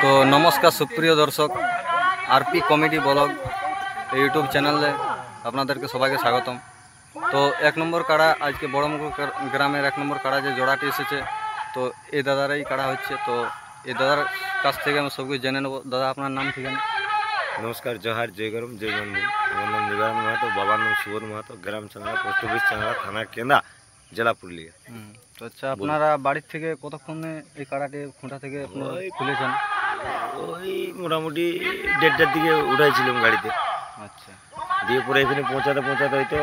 তো নমস্কার সুপ্রিয় দর্শক, আরপি কমেডি ব্লগ ইউটিউব চ্যানেলে আপনাদেরকে সবাইকে স্বাগতম। তো এক নম্বর কাড়া আজকে বড়মুকুর গ্রামের এক নম্বর কাড়া যে জোড়াটি এসেছে, তো এই দাদারাই কাড়া হচ্ছে। তো এই দাদার কাছ থেকে আমি সব কিছু জেনে নেবো। দাদা, আপনার নাম ঠিকানা? নমস্কার, জোহার, জয় গরম, জয় বন্ধু। আমার নাম নিবারণ মাহাতো, বাবার নাম সুবোধ মাহাতো, গ্রাম চাংড়া, পোস্ট অফিস চাংড়া, থানা কেন্দা, জেলা পুরুলিয়া। তো আচ্ছা, আপনারা বাড়ির থেকে কতক্ষণে এই কাড়াটি খুঁটা থেকে খুলেছেন? ওই মোটামুটি 1:30টার দিকে উঠাইছিলাম গাড়িতে। আচ্ছা, দিয়ে পরে এখানে পৌঁছাতে হয়তো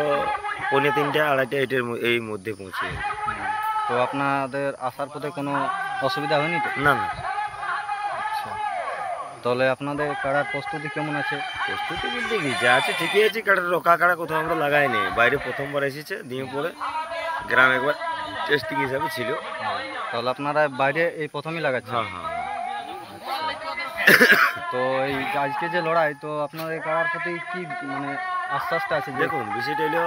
2:45, 2:30 এই মধ্যে পৌঁছে। তো আপনাদের আসার পথে কোনো অসুবিধা হয়নি তো? না না। আচ্ছা, তাহলে আপনাদের কাড়ার প্রস্তুতি কেমন আছে? প্রস্তুতি বলতে কি, যা আছে ঠিকই আছে। কাড়ার রকা কাড়া কোথাও আমরা লাগাইনি, বাইরে প্রথমবার এসেছে। দিয়ে পরে গ্রামে একবার টেস্টিং হিসাবে ছিল। তাহলে আপনারা বাইরে এই প্রথমই লাগাচ্ছেন? হ্যাঁ হ্যাঁ। তো এই আজকে যে লড়াই, তো আপনাদের কাড়ার প্রতি কি মানে আশ্বাসটা আছে? দেখুন, বিষয়টা হলো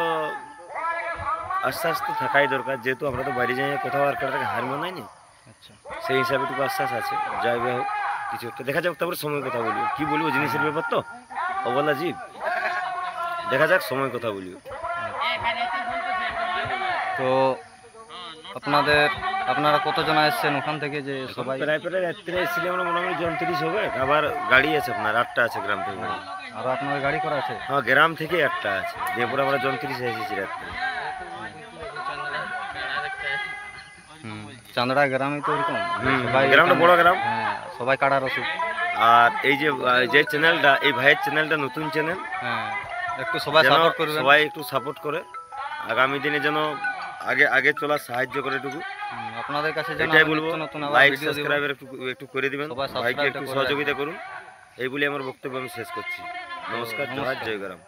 আশ্বাস তো থাকাই দরকার, যেহেতু আমরা তো বাইরে যাই কোথাও আর কাটাকে হার মানাইনি। আচ্ছা, সেই হিসাবে টুকু আশ্বাস আছে। যাই হোক, কিছু একটা দেখা যাক, তারপরে সময় কথা বলবো। কি বলবো, জিনিসের ব্যাপার তো, অবলা জীব, দেখা যাক, সময় কথা বলবো। তো আপনারা কতজন এসেছেন ওখান থেকে? যে সবাই প্রায় রাত্রে এসেছিলাম আমরা, মোটামুটি 34 হবে। আবার গাড়ি আছে আপনার 8টা আছে গ্রাম থেকে। আর আপনার গাড়ি করা আছে? হ্যাঁ, গ্রাম থেকে একটা আছে। দিয়ে পরে আমরা 34 এসেছি রাত্রে। চান্দড়া গ্রামে তো এরকম গ্রামটা বড় গ্রাম। হ্যাঁ, সবাই কাড়ার রসিক। আর এই যে চ্যানেলটা, এই ভাইয়ের চ্যানেলটা নতুন চ্যানেল। হ্যাঁ, একটু সবাই সাপোর্ট করবেন। সবাই একটু সাপোর্ট করে আগামী দিনে যেন আগে চলার সাহায্য করে টুকু আপনাদের কাছে যেন এটাই বলবো। নতুন লাইক সাবস্ক্রাইব একটু করে দিবেন, সবাই ভাইকে একটু সাবস্ক্রাইব সহযোগিতা করুন। এই বলে আমার বক্তব্য আমি শেষ করছি। নমস্কার, জয় গরম।